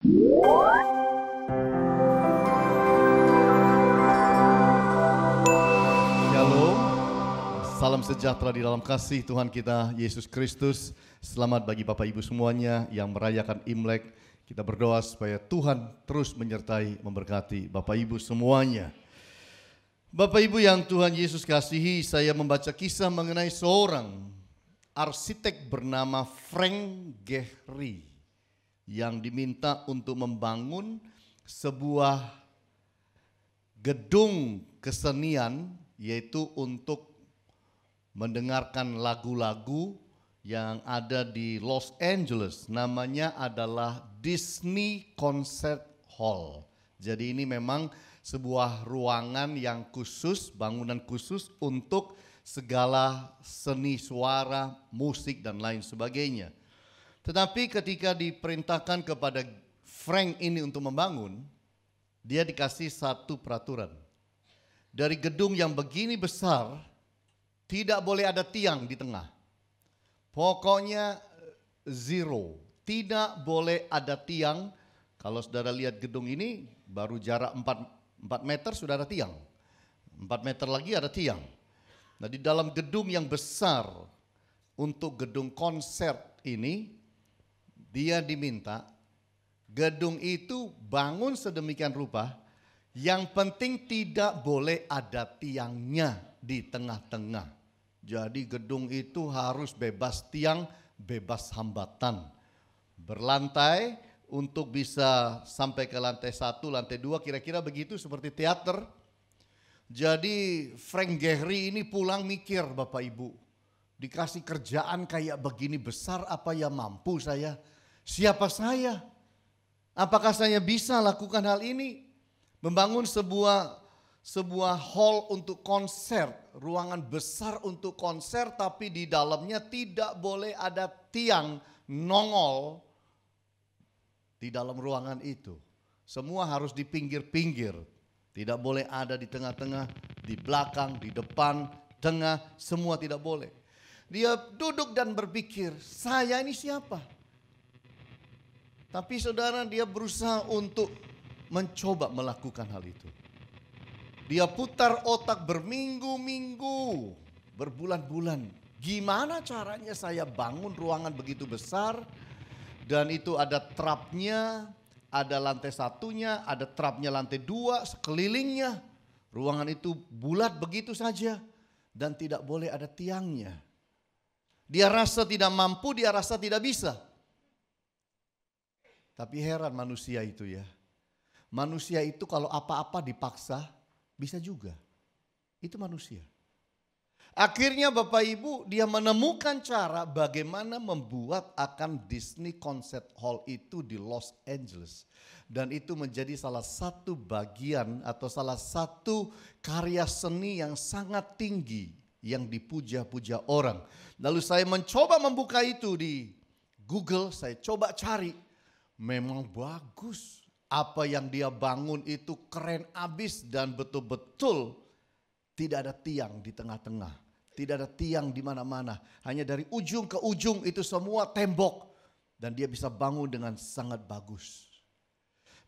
Shalom, salam sejahtera di dalam kasih Tuhan kita Yesus Kristus. Selamat bagi Bapak Ibu semuanya yang merayakan Imlek. Kita berdoa supaya Tuhan terus menyertai, memberkati Bapak Ibu semuanya. Bapak Ibu yang Tuhan Yesus kasihi, saya membaca kisah mengenai seorang arsitek bernama Frank Gehry yang diminta untuk membangun sebuah gedung kesenian, yaitu untuk mendengarkan lagu-lagu yang ada di Los Angeles. Namanya adalah Disney Concert Hall. Jadi ini memang sebuah ruangan yang khusus, bangunan khusus untuk segala seni suara, musik dan lain sebagainya. Tetapi ketika diperintahkan kepada Frank ini untuk membangun, dia dikasih satu peraturan. Dari gedung yang begini besar, tidak boleh ada tiang di tengah. Pokoknya zero, tidak boleh ada tiang. Kalau saudara lihat gedung ini, baru jarak 4 meter sudah ada tiang. 4 meter lagi ada tiang. Nah, di dalam gedung yang besar untuk gedung konser ini, dia diminta gedung itu bangun sedemikian rupa, yang penting tidak boleh ada tiangnya di tengah-tengah. Jadi gedung itu harus bebas tiang, bebas hambatan. Berlantai untuk bisa sampai ke lantai 1, lantai 2, kira-kira begitu seperti teater. Jadi Frank Gehry ini pulang mikir, Bapak Ibu, dikasih kerjaan kayak begini besar, apa ya mampu saya? Siapa saya? Apakah saya bisa lakukan hal ini? Membangun sebuah hall untuk konser, ruangan besar untuk konser, tapi di dalamnya tidak boleh ada tiang nongol di dalam ruangan itu. Semua harus di pinggir-pinggir, tidak boleh ada di tengah-tengah, di belakang, di depan, tengah, semua tidak boleh. Dia duduk dan berpikir, saya ini siapa? Tapi saudara, dia berusaha untuk mencoba melakukan hal itu. Dia putar otak berminggu-minggu, berbulan-bulan. Gimana caranya saya bangun ruangan begitu besar, dan itu ada trapnya, ada lantai 1-nya, ada trapnya lantai 2 sekelilingnya. Ruangan itu bulat begitu saja dan tidak boleh ada tiangnya. Dia rasa tidak mampu, dia rasa tidak bisa. Tapi heran manusia itu ya. Manusia itu kalau apa-apa dipaksa bisa juga. Itu manusia. Akhirnya Bapak Ibu, dia menemukan cara bagaimana membuat akan Disney Concert Hall itu di Los Angeles. Dan itu menjadi salah satu bagian atau salah satu karya seni yang sangat tinggi yang dipuja-puja orang. Lalu saya mencoba membuka itu di Google, saya coba cari. Memang bagus, apa yang dia bangun itu keren abis dan betul-betul tidak ada tiang di tengah-tengah, tidak ada tiang di mana-mana, hanya dari ujung ke ujung itu semua tembok dan dia bisa bangun dengan sangat bagus.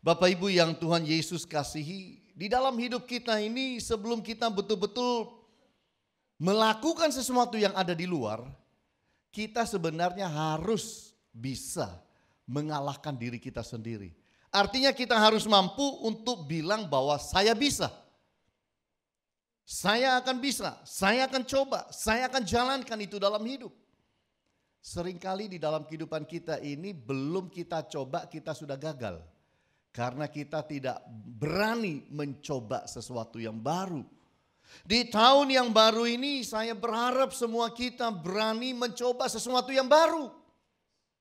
Bapak Ibu yang Tuhan Yesus kasihi, di dalam hidup kita ini sebelum kita betul-betul melakukan sesuatu yang ada di luar, kita sebenarnya harus bisa mengalahkan diri kita sendiri. Artinya kita harus mampu untuk bilang bahwa saya bisa. Saya akan bisa, saya akan coba, saya akan jalankan itu dalam hidup. Seringkali di dalam kehidupan kita ini belum kita coba kita sudah gagal. Karena kita tidak berani mencoba sesuatu yang baru. Di tahun yang baru ini saya berharap semua kita berani mencoba sesuatu yang baru.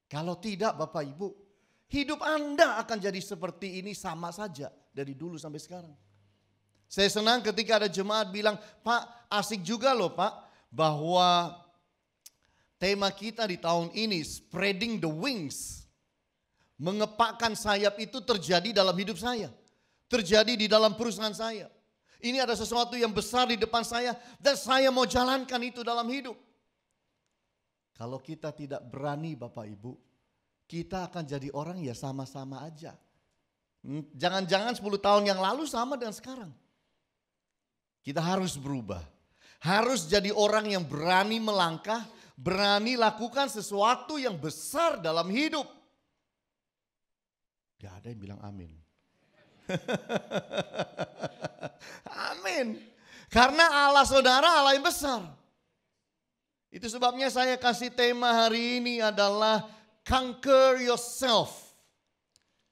Kalau tidak Bapak Ibu, hidup Anda akan jadi seperti ini sama saja dari dulu sampai sekarang. Saya senang ketika ada jemaat bilang, Pak asik juga loh Pak, bahwa tema kita di tahun ini spreading the wings. Mengepakkan sayap itu terjadi dalam hidup saya. Terjadi di dalam perusahaan saya. Ini ada sesuatu yang besar di depan saya dan saya mau jalankan itu dalam hidup. Kalau kita tidak berani Bapak Ibu, kita akan jadi orang ya sama-sama aja. Jangan-jangan 10 tahun yang lalu sama dengan sekarang. Kita harus berubah. Harus jadi orang yang berani melangkah, berani lakukan sesuatu yang besar dalam hidup. Gak ada yang bilang amin. Amin. Karena Allah saudara Allah yang besar. Itu sebabnya saya kasih tema hari ini adalah conquer yourself.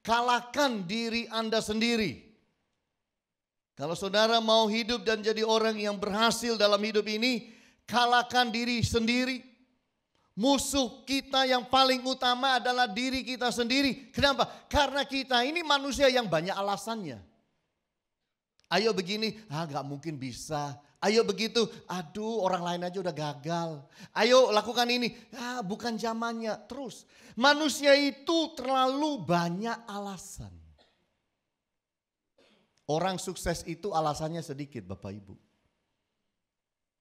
Kalahkan diri Anda sendiri. Kalau saudara mau hidup dan jadi orang yang berhasil dalam hidup ini, kalahkan diri sendiri. Musuh kita yang paling utama adalah diri kita sendiri. Kenapa? Karena kita ini manusia yang banyak alasannya. Ayo begini, gak mungkin bisa. Ayo begitu, aduh orang lain aja udah gagal. Ayo lakukan ini, bukan zamannya. Terus, manusia itu terlalu banyak alasan. Orang sukses itu alasannya sedikit Bapak Ibu.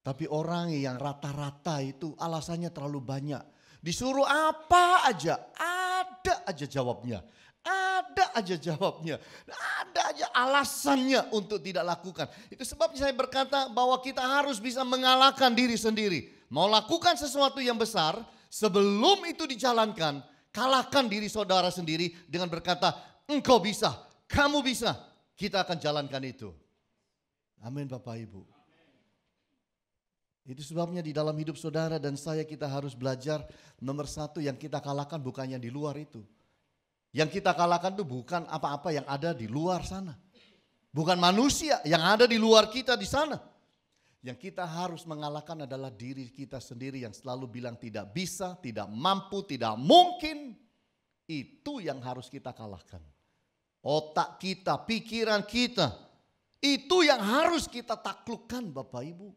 Tapi orang yang rata-rata itu alasannya terlalu banyak. Disuruh apa aja, ada aja jawabnya. Ada aja jawabnya. Ada aja alasannya untuk tidak lakukan. Itu sebabnya saya berkata bahwa kita harus bisa mengalahkan diri sendiri. Mau lakukan sesuatu yang besar, sebelum itu dijalankan, kalahkan diri saudara sendiri dengan berkata, engkau bisa, kamu bisa. Kita akan jalankan itu. Amin Bapak Ibu. Itu sebabnya di dalam hidup saudara dan saya kita harus belajar nomor satu yang kita kalahkan bukan yang di luar itu. Yang kita kalahkan itu bukan apa-apa yang ada di luar sana. Bukan manusia yang ada di luar kita di sana. Yang kita harus mengalahkan adalah diri kita sendiri yang selalu bilang tidak bisa, tidak mampu, tidak mungkin. Itu yang harus kita kalahkan. Otak kita, pikiran kita, itu yang harus kita taklukkan Bapak Ibu.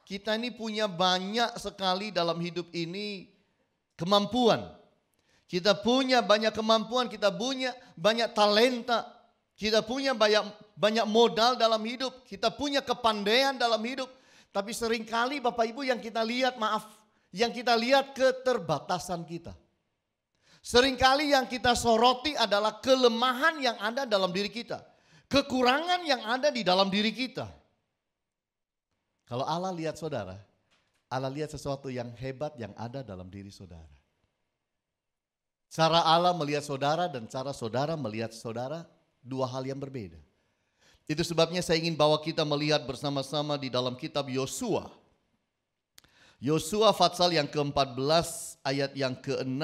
Kita ini punya banyak sekali dalam hidup ini kemampuan. Kita punya banyak kemampuan, kita punya banyak talenta. Kita punya banyak modal dalam hidup, kita punya kepandaian dalam hidup. Tapi seringkali Bapak Ibu yang kita lihat, yang kita lihat keterbatasan kita. Seringkali yang kita soroti adalah kelemahan yang ada dalam diri kita. Kekurangan yang ada di dalam diri kita. Kalau Allah lihat saudara, Allah lihat sesuatu yang hebat yang ada dalam diri saudara. Cara Allah melihat saudara dan cara saudara melihat saudara, dua hal yang berbeda. Itu sebabnya saya ingin bawa kita melihat bersama-sama di dalam kitab Yosua. Yosua pasal yang ke-14 ayat yang ke-6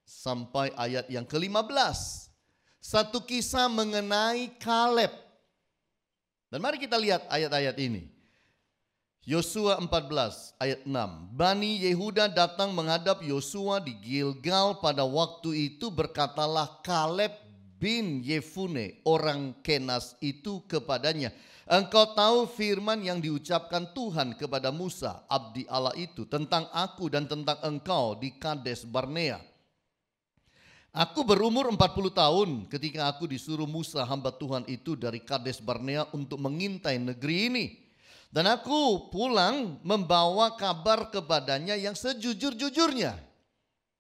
sampai ayat yang ke-15. Satu kisah mengenai Kaleb. Dan mari kita lihat ayat-ayat ini. Yosua 14 ayat 6. Bani Yehuda datang menghadap Yosua di Gilgal pada waktu itu, berkatalah Kaleb bin Yefune orang Kenas itu kepadanya, engkau tahu firman yang diucapkan Tuhan kepada Musa abdi Allah itu tentang aku dan tentang engkau di Kades Barnea. Aku berumur 40 tahun ketika aku disuruh Musa hamba Tuhan itu dari Kades Barnea untuk mengintai negeri ini. Dan aku pulang membawa kabar kepadanya yang sejujur-jujurnya.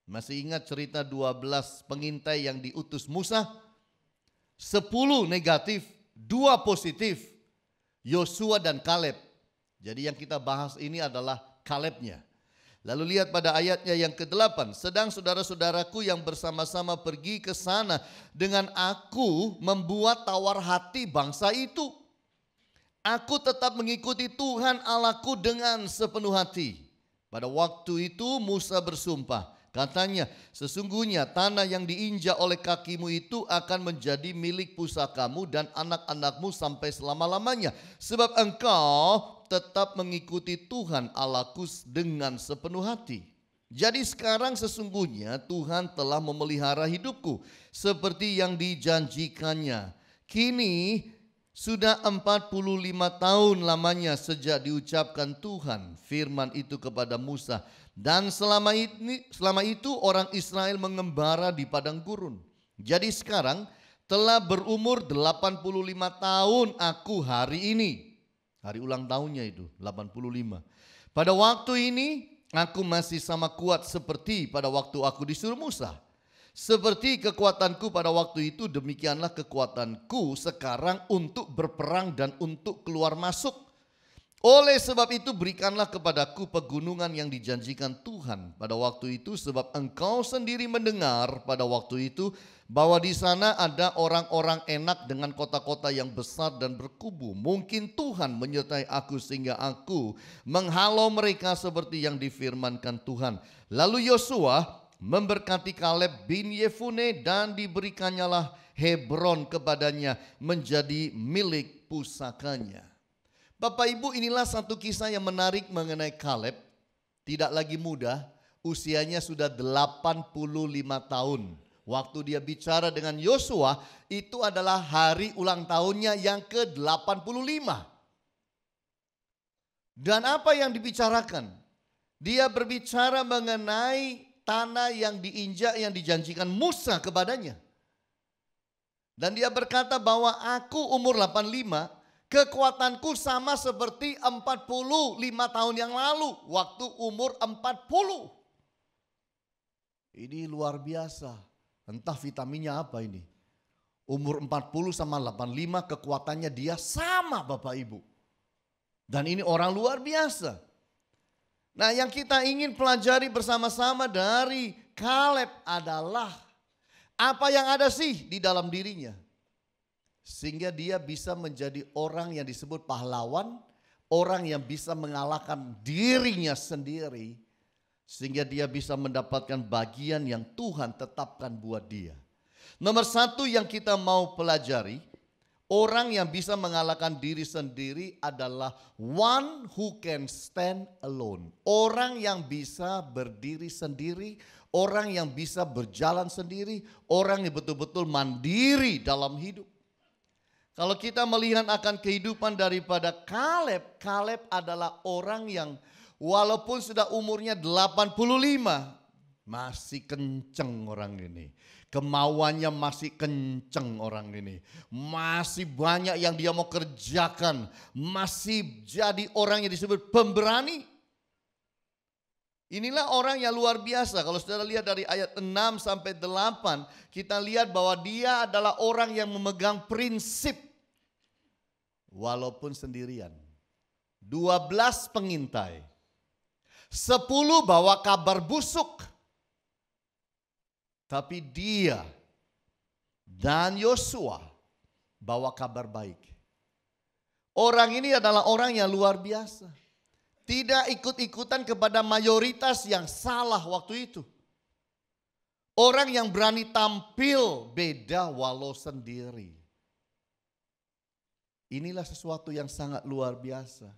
Masih ingat cerita 12 pengintai yang diutus Musa? 10 negatif, 2 positif. Yosua dan Kaleb. Jadi yang kita bahas ini adalah Kalebnya. Lalu lihat pada ayatnya yang ke-8. Sedang saudara-saudaraku yang bersama-sama pergi ke sana dengan aku membuat tawar hati bangsa itu. Aku tetap mengikuti Tuhan Allahku dengan sepenuh hati. Pada waktu itu Musa bersumpah. Katanya, sesungguhnya tanah yang diinjak oleh kakimu itu akan menjadi milik pusakamu dan anak-anakmu sampai selama-lamanya. Sebab engkau tetap mengikuti Tuhan Allahku dengan sepenuh hati. Jadi sekarang sesungguhnya Tuhan telah memelihara hidupku seperti yang dijanjikannya. Kini sudah 45 tahun lamanya sejak diucapkan Tuhan firman itu kepada Musa. Dan selama itu orang Israel mengembara di padang gurun. Jadi sekarang telah berumur 85 tahun aku hari ini. Hari ulang tahunnya itu 85. Pada waktu ini Aku masih sama kuat seperti pada waktu aku disuruh Musa. Seperti kekuatanku pada waktu itu, demikianlah kekuatanku sekarang untuk berperang dan untuk keluar masuk. Oleh sebab itu berikanlah kepadaku pegunungan yang dijanjikan Tuhan pada waktu itu, sebab engkau sendiri mendengar pada waktu itu bahwa di sana ada orang-orang enak dengan kota-kota yang besar dan berkubu. Mungkin Tuhan menyertai aku sehingga aku menghalau mereka seperti yang difirmankan Tuhan. Lalu Yosua memberkati Kaleb bin Yefune dan diberikannya Hebron kepadanya menjadi milik pusakanya. Bapak Ibu, inilah satu kisah yang menarik mengenai Kaleb. Tidak lagi muda, usianya sudah 85 tahun. Waktu dia bicara dengan Yosua, itu adalah hari ulang tahunnya yang ke-85. Dan apa yang dibicarakan? Dia berbicara mengenai tanah yang diinjak yang dijanjikan Musa kepadanya. Dan dia berkata bahwa aku umur 85, kekuatanku sama seperti 45 tahun yang lalu waktu umur 40. Ini luar biasa. Entah vitaminnya apa ini. Umur 40 sama 85 kekuatannya dia sama Bapak Ibu. Dan ini orang luar biasa. Nah, yang kita ingin pelajari bersama-sama dari Kaleb adalah apa yang ada sih di dalam dirinya. Sehingga dia bisa menjadi orang yang disebut pahlawan, orang yang bisa mengalahkan dirinya sendiri, sehingga dia bisa mendapatkan bagian yang Tuhan tetapkan buat dia. Nomor satu yang kita mau pelajari, orang yang bisa mengalahkan diri sendiri adalah one who can stand alone. Orang yang bisa berdiri sendiri, orang yang bisa berjalan sendiri, orang yang betul-betul mandiri dalam hidup. Kalau kita melihat akan kehidupan daripada Kaleb, Kaleb adalah orang yang walaupun sudah umurnya 85, masih kenceng orang ini. Kemauannya masih kenceng orang ini. Masih banyak yang dia mau kerjakan. Masih jadi orang yang disebut pemberani. Inilah orang yang luar biasa. Kalau saudara lihat dari ayat 6 sampai 8, kita lihat bahwa dia adalah orang yang memegang prinsip. Walaupun sendirian. 12 pengintai. 10 bawa kabar busuk. Tapi dia dan Yosua bawa kabar baik. Orang ini adalah orang yang luar biasa. Tidak ikut-ikutan kepada mayoritas yang salah waktu itu. Orang yang berani tampil beda walau sendiri. Inilah sesuatu yang sangat luar biasa.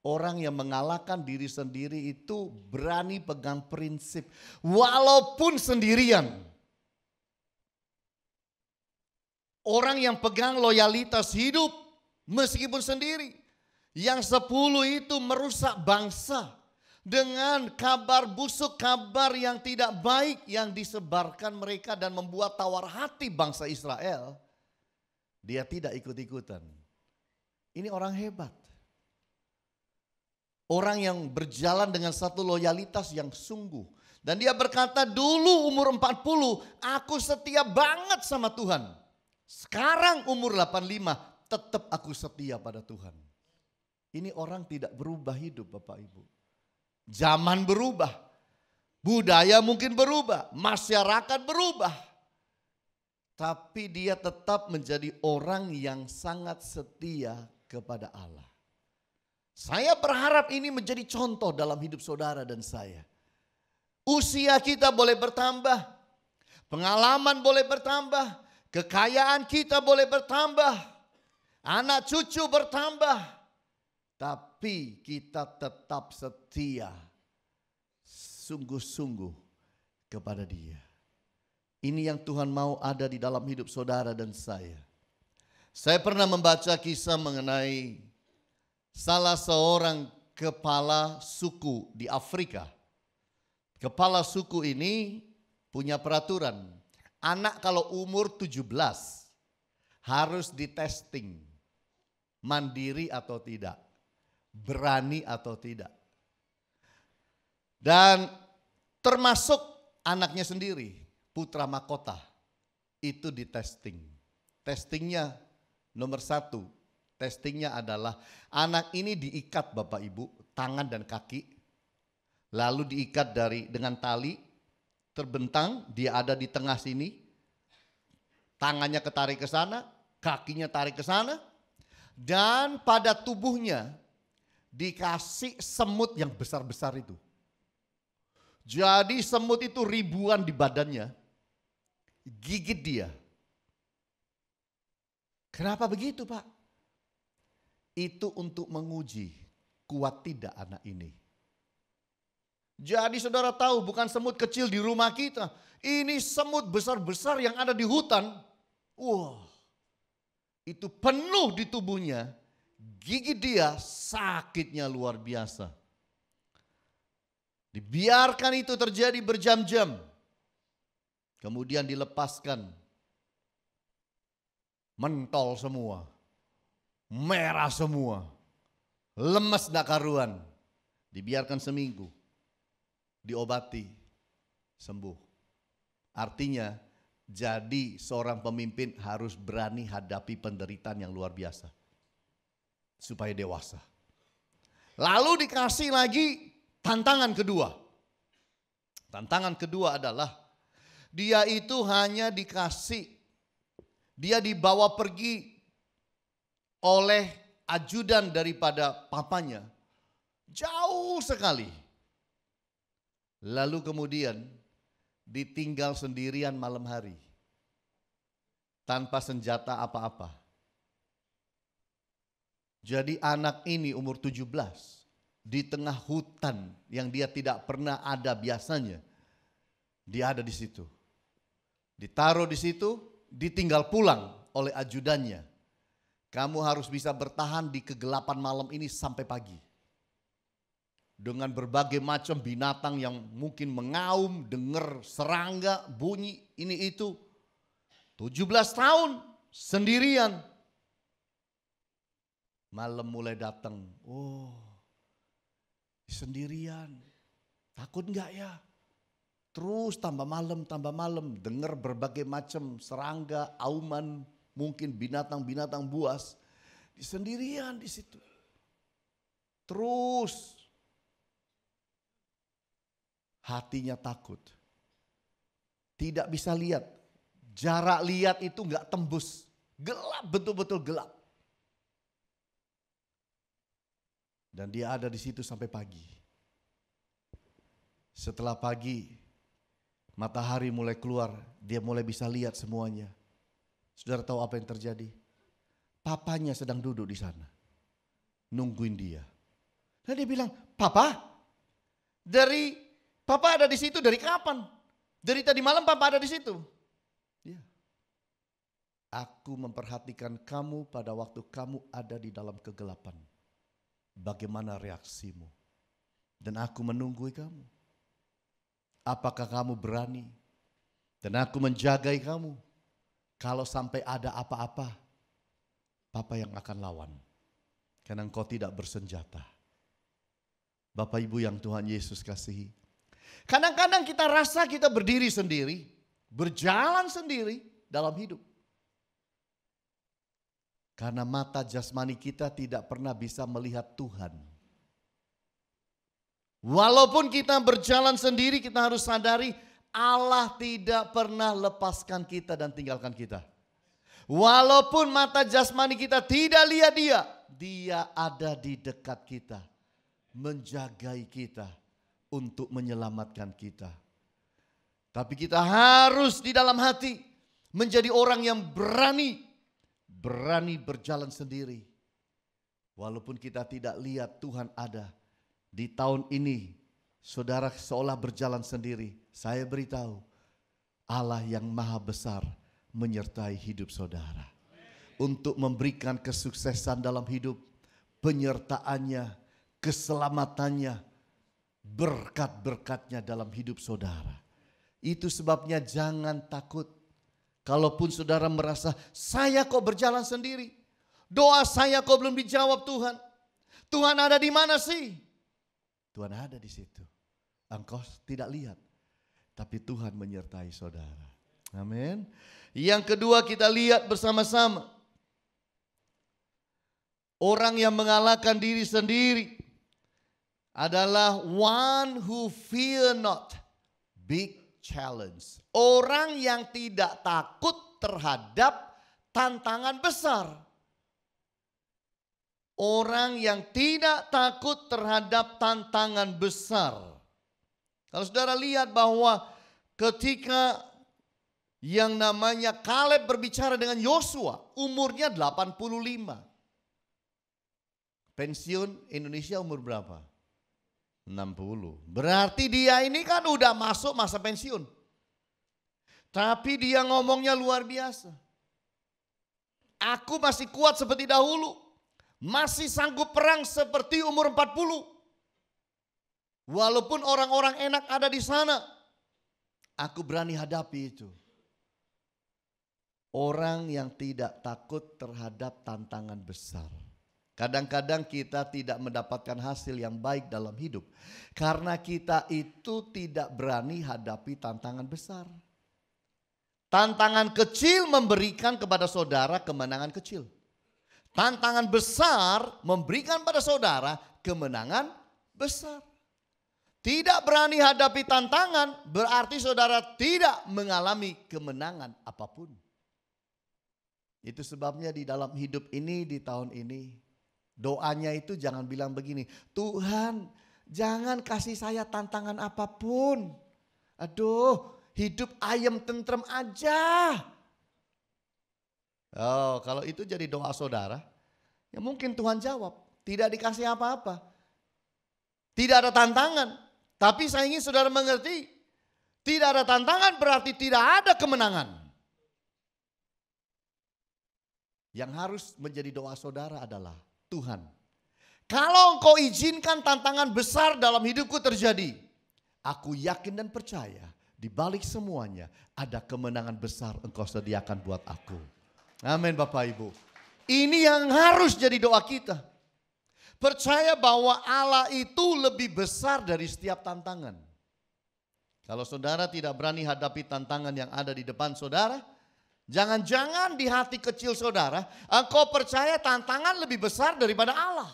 Orang yang mengalahkan diri sendiri itu berani pegang prinsip walaupun sendirian. Orang yang pegang loyalitas hidup meskipun sendiri. Yang 10 itu merusak bangsa dengan kabar busuk, kabar yang tidak baik yang disebarkan mereka dan membuat tawar hati bangsa Israel. Dia tidak ikut-ikutan. Ini orang hebat. Orang yang berjalan dengan satu loyalitas yang sungguh. Dan dia berkata, dulu umur 40 aku setia banget sama Tuhan. Sekarang umur 85 tetap aku setia pada Tuhan. Ini orang tidak berubah hidup Bapak Ibu. Zaman berubah. Budaya mungkin berubah. Masyarakat berubah. Tapi dia tetap menjadi orang yang sangat setia kepada Allah. Saya berharap ini menjadi contoh dalam hidup saudara dan saya. Usia kita boleh bertambah, pengalaman boleh bertambah, kekayaan kita boleh bertambah, anak cucu bertambah, tapi kita tetap setia sungguh-sungguh kepada Dia. Ini yang Tuhan mau ada di dalam hidup saudara dan saya. Saya pernah membaca kisah mengenai salah seorang kepala suku di Afrika. Kepala suku ini punya peraturan. Anak kalau umur 17 harus ditesting. Mandiri atau tidak. Berani atau tidak. Dan termasuk anaknya sendiri, putra mahkota, itu di testing. Testingnya nomor 1, testingnya adalah anak ini diikat Bapak Ibu, tangan dan kaki. Lalu diikat dengan tali, terbentang, dia ada di tengah sini. Tangannya ketarik ke sana, kakinya tarik ke sana. Dan pada tubuhnya dikasih semut yang besar-besar itu. Jadi semut itu ribuan di badannya, gigit dia. Kenapa begitu Pak? Itu untuk menguji kuat tidak anak ini. Jadi saudara tahu bukan semut kecil di rumah kita. Ini semut besar-besar yang ada di hutan. Wah, itu penuh di tubuhnya. Gigit dia, sakitnya luar biasa. Dibiarkan itu terjadi berjam-jam. Kemudian dilepaskan. Mentol semua. Merah semua. Lemes dak karuan. Dibiarkan seminggu. Diobati. Sembuh. Artinya jadi seorang pemimpin harus berani hadapi penderitaan yang luar biasa. Supaya dewasa. Lalu dikasih lagi tantangan kedua. Tantangan kedua adalah dia itu hanya dikasih, dia dibawa pergi oleh ajudan daripada papanya. Jauh sekali. Lalu kemudian ditinggal sendirian malam hari. Tanpa senjata apa-apa. Jadi anak ini umur 17. Di tengah hutan yang dia tidak pernah ada biasanya. Dia ada di situ. Ditaruh di situ, ditinggal pulang oleh ajudannya. Kamu harus bisa bertahan di kegelapan malam ini sampai pagi. Dengan berbagai macam binatang yang mungkin mengaum, dengar serangga, bunyi, ini itu. 17 tahun sendirian. Malam mulai datang. Oh, sendirian. Takut enggak ya? Terus tambah malam, dengar berbagai macam serangga, auman, mungkin binatang-binatang buas. Sendirian di situ. Terus hatinya takut. Tidak bisa lihat. Jarak lihat itu enggak tembus. Gelap, betul-betul gelap. Dan dia ada di situ sampai pagi. Setelah pagi, matahari mulai keluar, dia mulai bisa lihat semuanya. Saudara tahu apa yang terjadi? Papanya sedang duduk di sana, nungguin dia. Dan dia bilang, Papa ada di situ dari kapan? Dari tadi malam Papa ada di situ. Ya. Aku memperhatikan kamu pada waktu kamu ada di dalam kegelapan. Bagaimana reaksimu? Dan aku menunggu kamu. Apakah kamu berani? Dan aku menjagai kamu. Kalau sampai ada apa-apa, Papa yang akan lawan. Karena engkau tidak bersenjata. Bapak Ibu yang Tuhan Yesus kasihi. Kadang-kadang kita rasa kita berdiri sendiri. Berjalan sendiri dalam hidup. Karena mata jasmani kita tidak pernah bisa melihat Tuhan. Walaupun kita berjalan sendiri, kita harus sadari Allah tidak pernah lepaskan kita dan tinggalkan kita. Walaupun mata jasmani kita tidak lihat dia, dia ada di dekat kita. Menjagai kita untuk menyelamatkan kita. Tapi kita harus di dalam hati menjadi orang yang berani berjalan sendiri. Walaupun kita tidak lihat Tuhan ada. Di tahun ini saudara seolah berjalan sendiri. Saya beritahu Allah yang maha besar menyertai hidup saudara. Untuk memberikan kesuksesan dalam hidup. Penyertaannya, keselamatannya, berkat-berkatnya dalam hidup saudara. Itu sebabnya jangan takut. Kalaupun saudara merasa, saya kok berjalan sendiri. Doa saya kok belum dijawab Tuhan. Tuhan ada di mana sih? Tuhan ada di situ. engkau tidak lihat. Tapi Tuhan menyertai saudara. Amin. Yang kedua kita lihat bersama-sama. Orang yang mengalahkan diri sendiri adalah one who fear not big challenge. Orang yang tidak takut terhadap tantangan besar. Orang yang tidak takut terhadap tantangan besar. Kalau saudara lihat bahwa ketika yang namanya Kaleb berbicara dengan Yosua, umurnya 85. Pensiun Indonesia umur berapa? 60. Berarti dia ini kan udah masuk masa pensiun. Tapi dia ngomongnya luar biasa. Aku masih kuat seperti dahulu. Masih sanggup perang seperti umur 40. Walaupun orang-orang enak ada di sana. Aku berani hadapi itu. Orang yang tidak takut terhadap tantangan besar. Kadang-kadang kita tidak mendapatkan hasil yang baik dalam hidup. Karena kita itu tidak berani hadapi tantangan besar. Tantangan kecil memberikan kepada saudara kemenangan kecil. Tantangan besar memberikan pada saudara kemenangan besar. Tidak berani hadapi tantangan berarti saudara tidak mengalami kemenangan apapun. Itu sebabnya di dalam hidup ini, di tahun ini, doanya itu jangan bilang begini, Tuhan jangan kasih saya tantangan apapun. Aduh, hidup ayam tentrem aja. Oh, kalau itu jadi doa saudara, ya mungkin Tuhan jawab, tidak dikasih apa-apa. Tidak ada tantangan, tapi saya ingin saudara mengerti, tidak ada tantangan berarti tidak ada kemenangan. Yang harus menjadi doa saudara adalah, Tuhan, kalau Engkau izinkan tantangan besar dalam hidupku terjadi, aku yakin dan percaya di balik semuanya ada kemenangan besar Engkau sediakan buat aku. Amin Bapak Ibu. Ini yang harus jadi doa kita. Percaya bahwa Allah itu lebih besar dari setiap tantangan. Kalau saudara tidak berani hadapi tantangan yang ada di depan saudara, jangan-jangan di hati kecil saudara, engkau percaya tantangan lebih besar daripada Allah.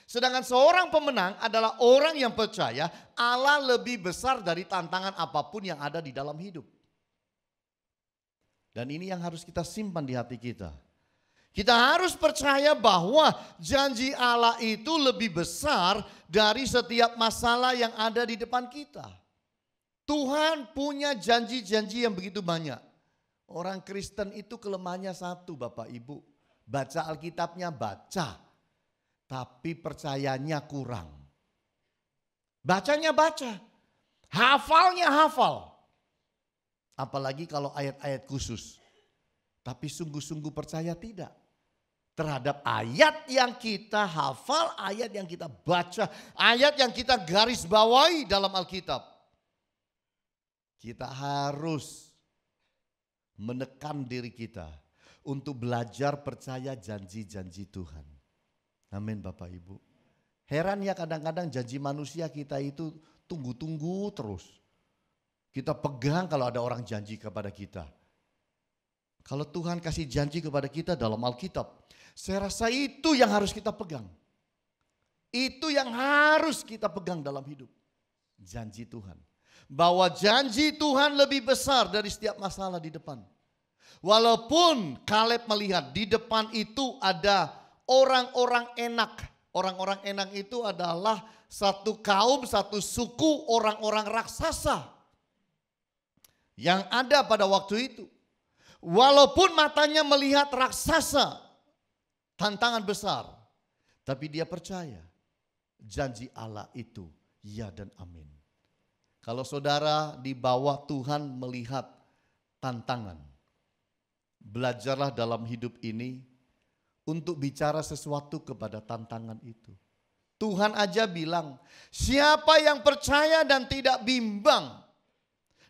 Sedangkan seorang pemenang adalah orang yang percaya Allah lebih besar dari tantangan apapun yang ada di dalam hidup. Dan ini yang harus kita simpan di hati kita. Kita harus percaya bahwa janji Allah itu lebih besar dari setiap masalah yang ada di depan kita. Tuhan punya janji-janji yang begitu banyak. Orang Kristen itu kelemahannya satu Bapak Ibu. Baca Alkitabnya baca, tapi percayanya kurang. Bacanya baca, hafalnya hafal. Apalagi kalau ayat-ayat khusus. Tapi sungguh-sungguh percaya tidak. Terhadap ayat yang kita hafal, ayat yang kita baca, ayat yang kita garis bawahi dalam Alkitab. Kita harus menekan diri kita untuk belajar percaya janji-janji Tuhan. Amin Bapak Ibu. Heran ya kadang-kadang janji manusia kita itu tunggu-tunggu terus. Kita pegang kalau ada orang janji kepada kita. Kalau Tuhan kasih janji kepada kita dalam Alkitab, saya rasa itu yang harus kita pegang. Itu yang harus kita pegang dalam hidup. Janji Tuhan. Bahwa janji Tuhan lebih besar dari setiap masalah di depan. Walaupun Kaleb melihat di depan itu ada orang-orang enak. Orang-orang enak itu adalah satu kaum, satu suku orang-orang raksasa. Yang ada pada waktu itu. Walaupun matanya melihat raksasa, tantangan besar. Tapi dia percaya janji Allah itu ya dan amin. Kalau saudara di bawah Tuhan melihat tantangan, belajarlah dalam hidup ini untuk bicara sesuatu kepada tantangan itu. Tuhan aja bilang, siapa yang percaya dan tidak bimbang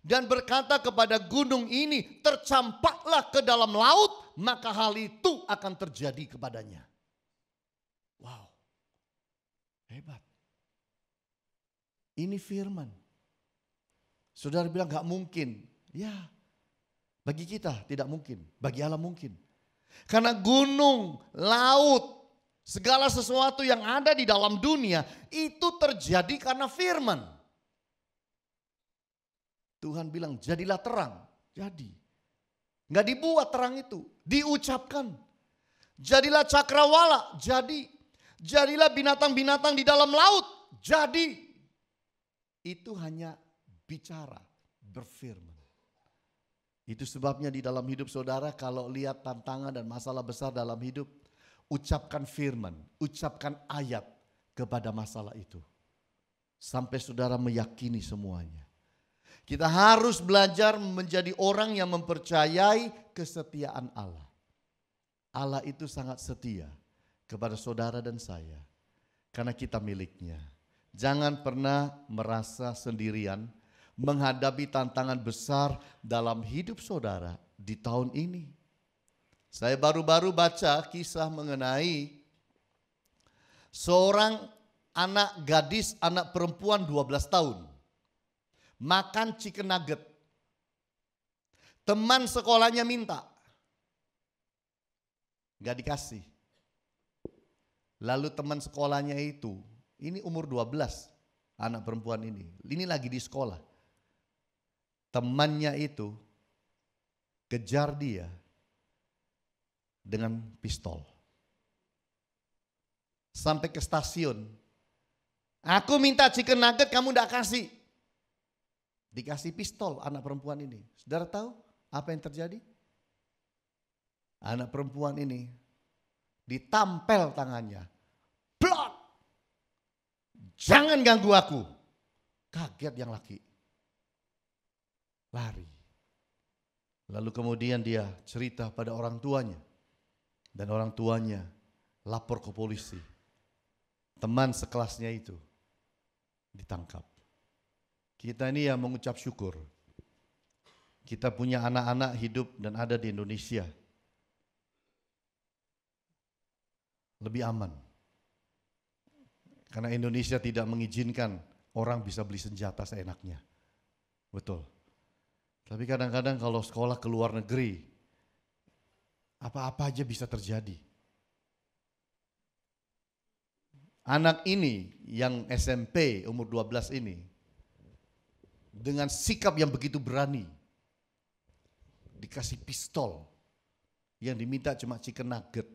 dan berkata kepada gunung ini, tercampaklah ke dalam laut, maka hal itu akan terjadi kepadanya. Wow, hebat. Ini firman. Saudara bilang gak mungkin. Ya, bagi kita tidak mungkin, bagi Allah mungkin. Karena gunung, laut, segala sesuatu yang ada di dalam dunia itu terjadi karena firman. Tuhan bilang jadilah terang, jadi. Gak dibuat terang itu, diucapkan. Jadilah cakrawala, jadi. Jadilah binatang-binatang di dalam laut, jadi. Itu hanya bicara, berfirman. Itu sebabnya di dalam hidup saudara kalau lihat tantangan dan masalah besar dalam hidup, ucapkan firman, ucapkan ayat kepada masalah itu. Sampai saudara meyakini semuanya. Kita harus belajar menjadi orang yang mempercayai kesetiaan Allah. Allah itu sangat setia kepada saudara dan saya. Karena kita miliknya. Jangan pernah merasa sendirian menghadapi tantangan besar dalam hidup saudara di tahun ini. Saya baru-baru baca kisah mengenai seorang anak gadis, anak perempuan 12 tahun. Makan chicken nugget. Teman sekolahnya minta. Gak dikasih. Lalu teman sekolahnya itu, ini umur 12 anak perempuan ini lagi di sekolah. Temannya itu kejar dia dengan pistol. Sampai ke stasiun. Aku minta chicken nugget kamu gak kasih. Dikasih pistol anak perempuan ini. Saudara tahu apa yang terjadi? Anak perempuan ini ditampel tangannya. Blok! Jangan ganggu aku. Kaget yang laki. Lari. Lalu kemudian dia cerita pada orang tuanya. Dan orang tuanya lapor ke polisi. Teman sekelasnya itu ditangkap. Kita ini yang mengucap syukur. Kita punya anak-anak hidup dan ada di Indonesia. Lebih aman. Karena Indonesia tidak mengizinkan orang bisa beli senjata seenaknya. Betul. Tapi kadang-kadang kalau sekolah ke luar negeri, apa-apa aja bisa terjadi. Anak ini yang SMP umur 12 ini, dengan sikap yang begitu berani, dikasih pistol, yang diminta cuma chicken nugget,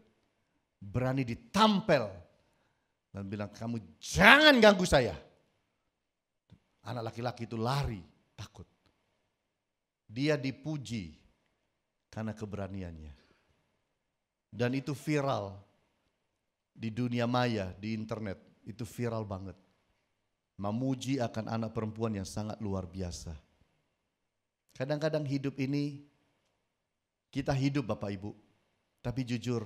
berani ditampel, dan bilang kamu jangan ganggu saya. Anak laki-laki itu lari, takut. Dia dipuji karena keberaniannya. Dan itu viral di dunia maya, di internet. Itu viral banget. Memuji akan anak perempuan yang sangat luar biasa. Kadang-kadang hidup ini, kita hidup Bapak Ibu. Tapi jujur,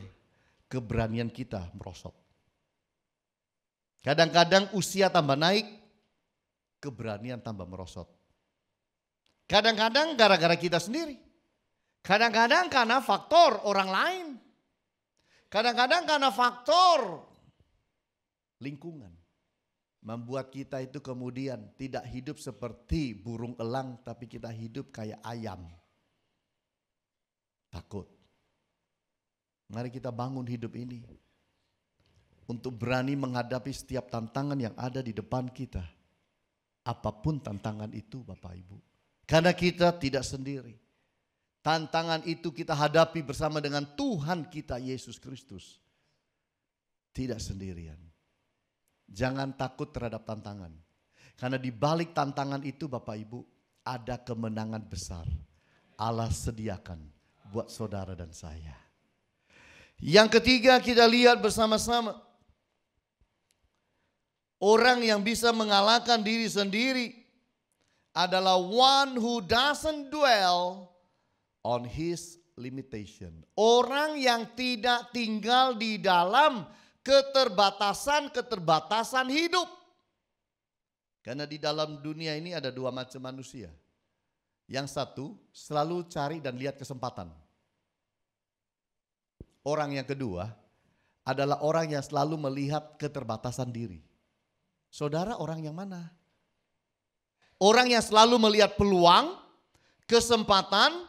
keberanian kita merosot. Kadang-kadang usia tambah naik, keberanian tambah merosot. Kadang-kadang gara-gara kita sendiri. Kadang-kadang karena faktor orang lain. Kadang-kadang karena faktor lingkungan. Membuat kita itu kemudian tidak hidup seperti burung elang, tapi kita hidup kayak ayam. Takut. Mari kita bangun hidup ini. Untuk berani menghadapi setiap tantangan yang ada di depan kita. Apapun tantangan itu Bapak Ibu. Karena kita tidak sendiri. Tantangan itu kita hadapi bersama dengan Tuhan kita Yesus Kristus. Tidak sendirian. Jangan takut terhadap tantangan. Karena di balik tantangan itu Bapak Ibu ada kemenangan besar. Allah sediakan buat saudara dan saya. Yang ketiga kita lihat bersama-sama. Orang yang bisa mengalahkan diri sendiri adalah one who doesn't dwell on his limitation. Orang yang tidak tinggal di dalam keterbatasan-keterbatasan hidup. Karena di dalam dunia ini ada dua macam manusia. Yang satu selalu cari dan lihat kesempatan. Orang yang kedua adalah orang yang selalu melihat keterbatasan diri. Saudara orang yang mana? Orang yang selalu melihat peluang, kesempatan,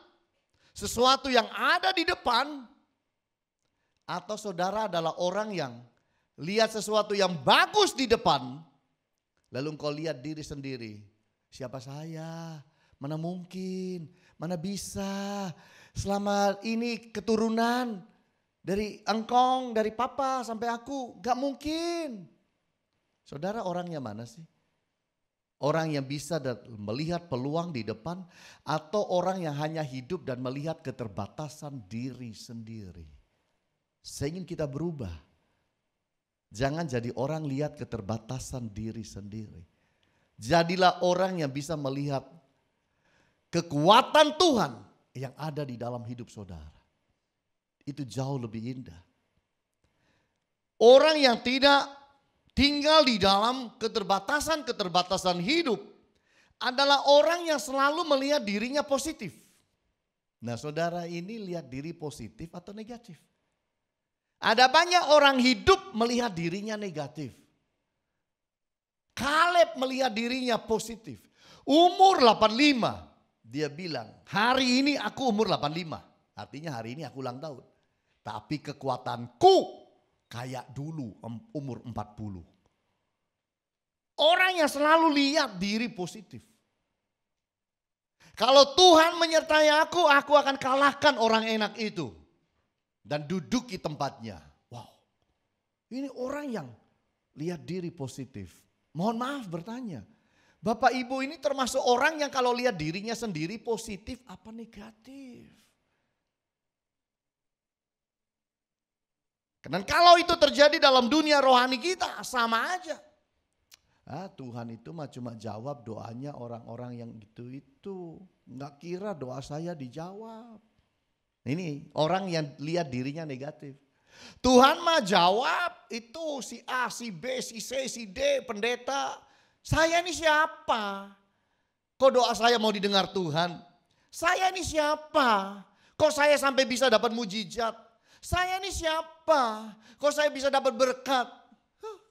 sesuatu yang ada di depan. Atau saudara adalah orang yang lihat sesuatu yang bagus di depan, lalu engkau lihat diri sendiri. Siapa saya? Mana mungkin? Mana bisa? Selama ini keturunan dari engkong, dari papa sampai aku, gak mungkin. Saudara orangnya mana sih? Orang yang bisa melihat peluang di depan atau orang yang hanya hidup dan melihat keterbatasan diri sendiri? Saya ingin kita berubah. Jangan jadi orang lihat keterbatasan diri sendiri. Jadilah orang yang bisa melihat kekuatan Tuhan yang ada di dalam hidup saudara. Itu jauh lebih indah. Orang yang tidak tinggal di dalam keterbatasan-keterbatasan hidup adalah orang yang selalu melihat dirinya positif. Nah, saudara ini lihat diri positif atau negatif? Ada banyak orang hidup melihat dirinya negatif. Kaleb melihat dirinya positif. Umur 85, dia bilang, hari ini aku umur 85. Artinya hari ini aku ulang tahun. Tapi kekuatanku kayak dulu umur 40. Orang yang selalu lihat diri positif. Kalau Tuhan menyertai aku akan kalahkan orang enak itu. Dan duduk di tempatnya. Wow, ini orang yang lihat diri positif. Mohon maaf bertanya, Bapak Ibu ini termasuk orang yang kalau lihat dirinya sendiri positif apa negatif? Dan kalau itu terjadi dalam dunia rohani kita sama aja. Tuhan itu mah cuma jawab doanya orang-orang yang itu. Nggak kira doa saya dijawab. Ini orang yang lihat dirinya negatif. Tuhan mah jawab itu si A, si B, si C, si D, pendeta. Saya ini siapa? Kok doa saya mau didengar Tuhan? Saya ini siapa? Kok saya sampai bisa dapat mujizat? Saya ini siapa? Kok saya bisa dapat berkat?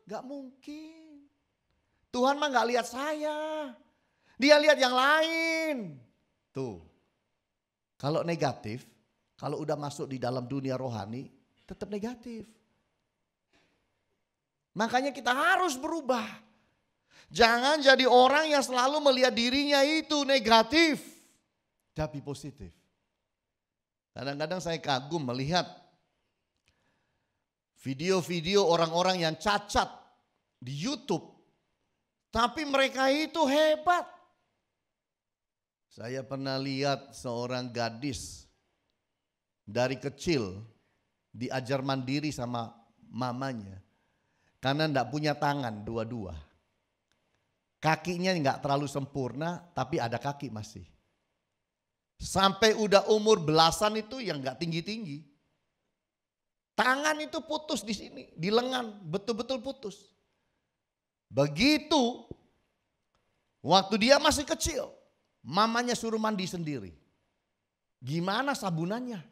Gak mungkin. Tuhan mah gak lihat saya. Dia lihat yang lain. Tuh. Kalau negatif, kalau udah masuk di dalam dunia rohani, tetap negatif. Makanya kita harus berubah. Jangan jadi orang yang selalu melihat dirinya itu negatif, tapi positif. Kadang-kadang saya kagum melihat video-video orang-orang yang cacat di YouTube. Tapi mereka itu hebat. Saya pernah lihat seorang gadis dari kecil diajar mandiri sama mamanya. Karena enggak punya tangan dua-dua. Kakinya enggak terlalu sempurna tapi ada kaki masih. Sampai udah umur belasan itu yang enggak tinggi-tinggi. Tangan itu putus di sini, di lengan, betul-betul putus. Begitu waktu dia masih kecil, mamanya suruh mandi sendiri. Gimana sabunannya?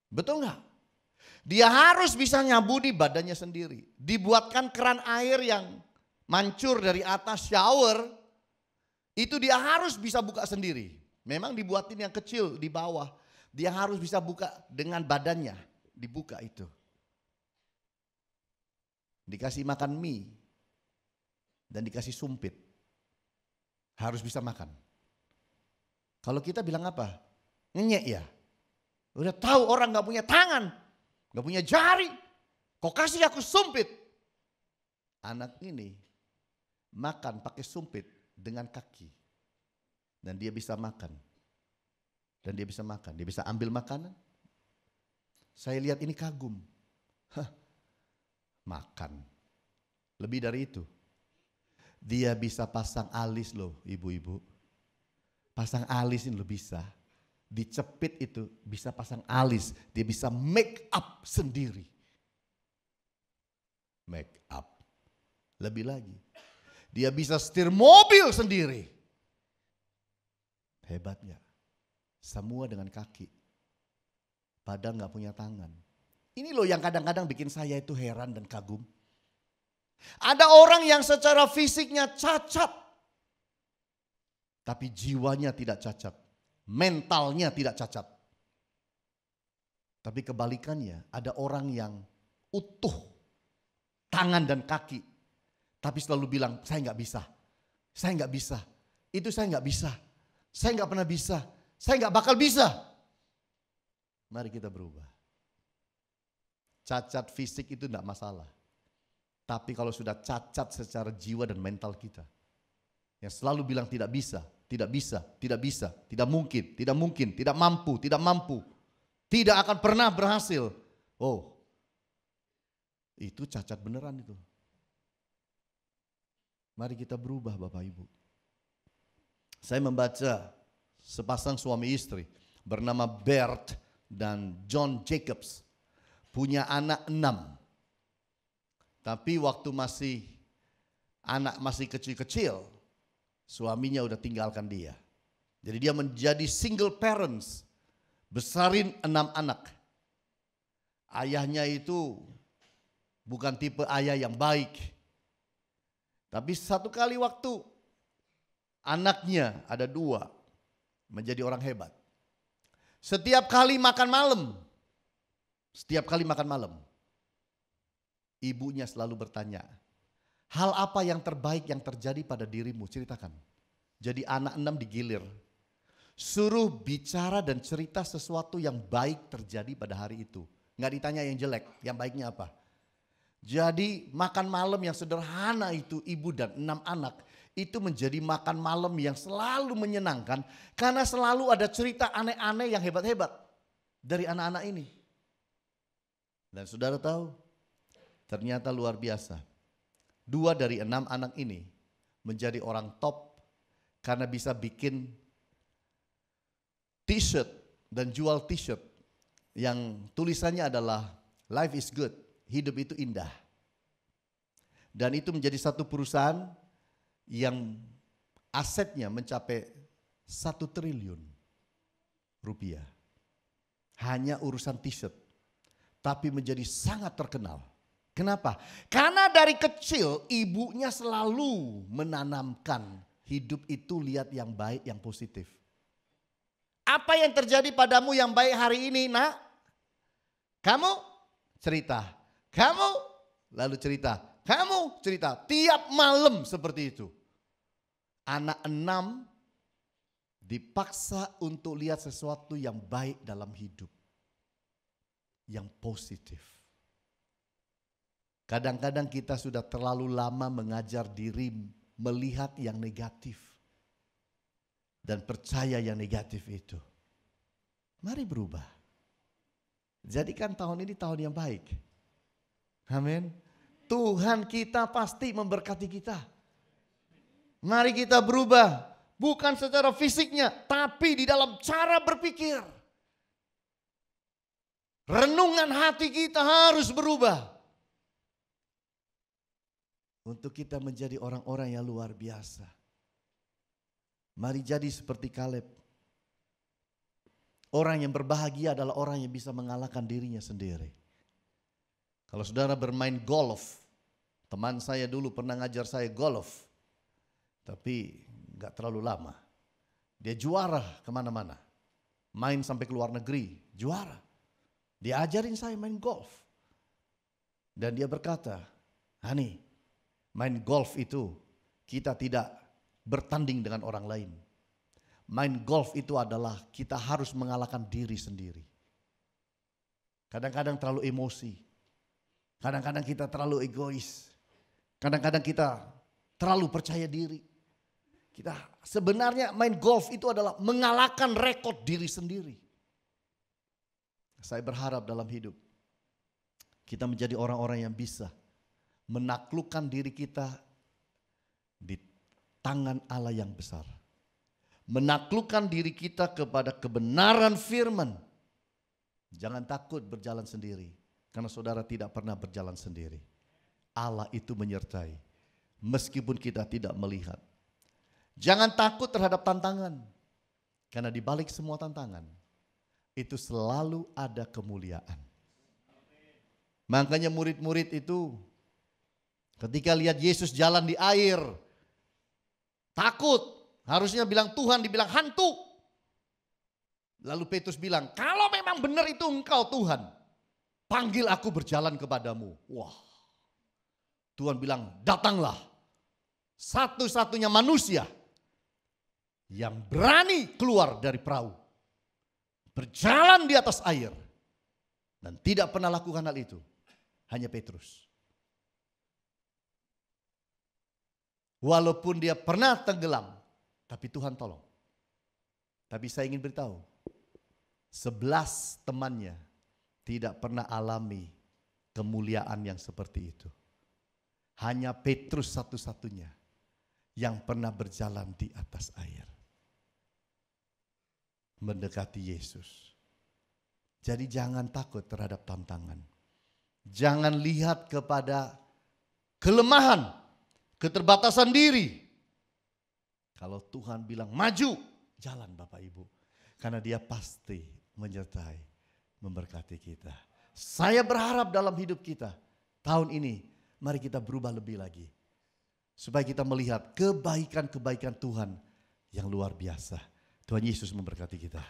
Betul nggak? Dia harus bisa nyabuni badannya sendiri. Dibuatkan keran air yang mancur dari atas shower. Itu dia harus bisa buka sendiri. Memang dibuatin yang kecil di bawah. Dia harus bisa buka dengan badannya. Dibuka itu. Dikasih makan mie. Dan dikasih sumpit. Harus bisa makan. Kalau kita bilang apa? Ngenyek ya. Udah tahu orang gak punya tangan, gak punya jari, kok kasih aku sumpit. Anak ini makan pakai sumpit dengan kaki. Dan dia bisa makan. Dan dia bisa makan, dia bisa ambil makanan. Saya lihat ini kagum. Makan. Lebih dari itu. Dia bisa pasang alis loh ibu-ibu. Pasang alis ini loh bisa. Dicepit itu bisa pasang alis. Dia bisa make up sendiri. Make up. Lebih lagi. Dia bisa setir mobil sendiri. Hebatnya. Semua dengan kaki. Padahal gak punya tangan. Ini loh yang kadang-kadang bikin saya itu heran dan kagum. Ada orang yang secara fisiknya cacat. Tapi jiwanya tidak cacat, mentalnya tidak cacat. Tapi kebalikannya, ada orang yang utuh tangan dan kaki, tapi selalu bilang saya nggak bisa, saya nggak bisa, itu saya nggak bisa, saya nggak pernah bisa, saya nggak bakal bisa. Mari kita berubah. Cacat fisik itu tidak masalah. Tapi kalau sudah cacat secara jiwa dan mental kita, yang selalu bilang tidak bisa, tidak bisa, tidak bisa, tidak mungkin, tidak mungkin, tidak mampu, tidak mampu, tidak akan pernah berhasil. Oh, itu cacat beneran itu. Mari kita berubah Bapak Ibu. Saya membaca sepasang suami istri bernama Bert dan John Jacobs. Punya anak 6. Tapi waktu anak masih kecil-kecil, suaminya udah tinggalkan dia. Jadi dia menjadi single parents, besarin 6 anak. Ayahnya itu bukan tipe ayah yang baik. Tapi satu kali waktu anaknya ada 2 menjadi orang hebat. Setiap kali makan malam, ibunya selalu bertanya, hal apa yang terbaik yang terjadi pada dirimu? Ceritakan. Jadi anak 6 digilir. Suruh bicara dan cerita sesuatu yang baik terjadi pada hari itu. Nggak ditanya yang jelek, yang baiknya apa. Jadi makan malam yang sederhana itu ibu dan 6 anak. Itu menjadi makan malam yang selalu menyenangkan. Karena selalu ada cerita aneh-aneh yang hebat-hebat dari anak-anak ini. Dan saudara tahu, ternyata luar biasa. 2 dari 6 anak ini menjadi orang top karena bisa bikin t-shirt dan jual t-shirt yang tulisannya adalah life is good, hidup itu indah. Dan itu menjadi satu perusahaan yang asetnya mencapai 1 triliun rupiah. Hanya urusan t-shirt. Tapi menjadi sangat terkenal. Kenapa? Karena dari kecil ibunya selalu menanamkan hidup itu lihat yang baik, yang positif. Apa yang terjadi padamu yang baik hari ini, nak? Kamu cerita. Kamu lalu cerita. Kamu cerita. Tiap malam seperti itu. Anak 6 dipaksa untuk lihat sesuatu yang baik dalam hidup. Yang positif. Kadang-kadang kita sudah terlalu lama mengajar diri melihat yang negatif. Dan percaya yang negatif itu. Mari berubah. Jadikan tahun ini tahun yang baik. Amin. Tuhan kita pasti memberkati kita. Mari kita berubah. Bukan secara fisiknya, tapi di dalam cara berpikir. Renungan hati kita harus berubah. Untuk kita menjadi orang-orang yang luar biasa. Mari jadi seperti Kaleb. Orang yang berbahagia adalah orang yang bisa mengalahkan dirinya sendiri. Kalau saudara bermain golf. Teman saya dulu pernah ngajar saya golf. Tapi gak terlalu lama. Dia juara kemana-mana. Main sampai ke luar negeri, juara. Dia ajarin saya main golf. Dan dia berkata, Hani, main golf itu kita tidak bertanding dengan orang lain. Main golf itu adalah kita harus mengalahkan diri sendiri. Kadang-kadang terlalu emosi. Kadang-kadang kita terlalu egois. Kadang-kadang kita terlalu percaya diri. Kita sebenarnya main golf itu adalah mengalahkan rekod diri sendiri. Saya berharap dalam hidup kita menjadi orang-orang yang bisa menaklukkan diri kita di tangan Allah yang besar. Menaklukkan diri kita kepada kebenaran firman. Jangan takut berjalan sendiri. Karena saudara tidak pernah berjalan sendiri. Allah itu menyertai. Meskipun kita tidak melihat. Jangan takut terhadap tantangan. Karena di balik semua tantangan. Itu selalu ada kemuliaan. Makanya murid-murid itu ketika lihat Yesus jalan di air. Takut. Harusnya bilang Tuhan, dibilang hantu. Lalu Petrus bilang, kalau memang benar itu engkau Tuhan, panggil aku berjalan kepadamu. Wah, Tuhan bilang, datanglah. Satu-satunya manusia yang berani keluar dari perahu, berjalan di atas air, dan tidak pernah lakukan hal itu, hanya Petrus. Walaupun dia pernah tenggelam, tapi Tuhan tolong. Tapi saya ingin beritahu, 11 temannya tidak pernah alami kemuliaan yang seperti itu. Hanya Petrus satu-satunya yang pernah berjalan di atas air, mendekati Yesus. Jadi jangan takut terhadap tantangan. Jangan lihat kepada kelemahan, keterbatasan diri. Kalau Tuhan bilang maju, jalan Bapak Ibu. Karena Dia pasti menyertai, memberkati kita. Saya berharap dalam hidup kita, tahun ini, mari kita berubah lebih lagi. Supaya kita melihat kebaikan-kebaikan Tuhan yang luar biasa. Tuhan Yesus memberkati kita.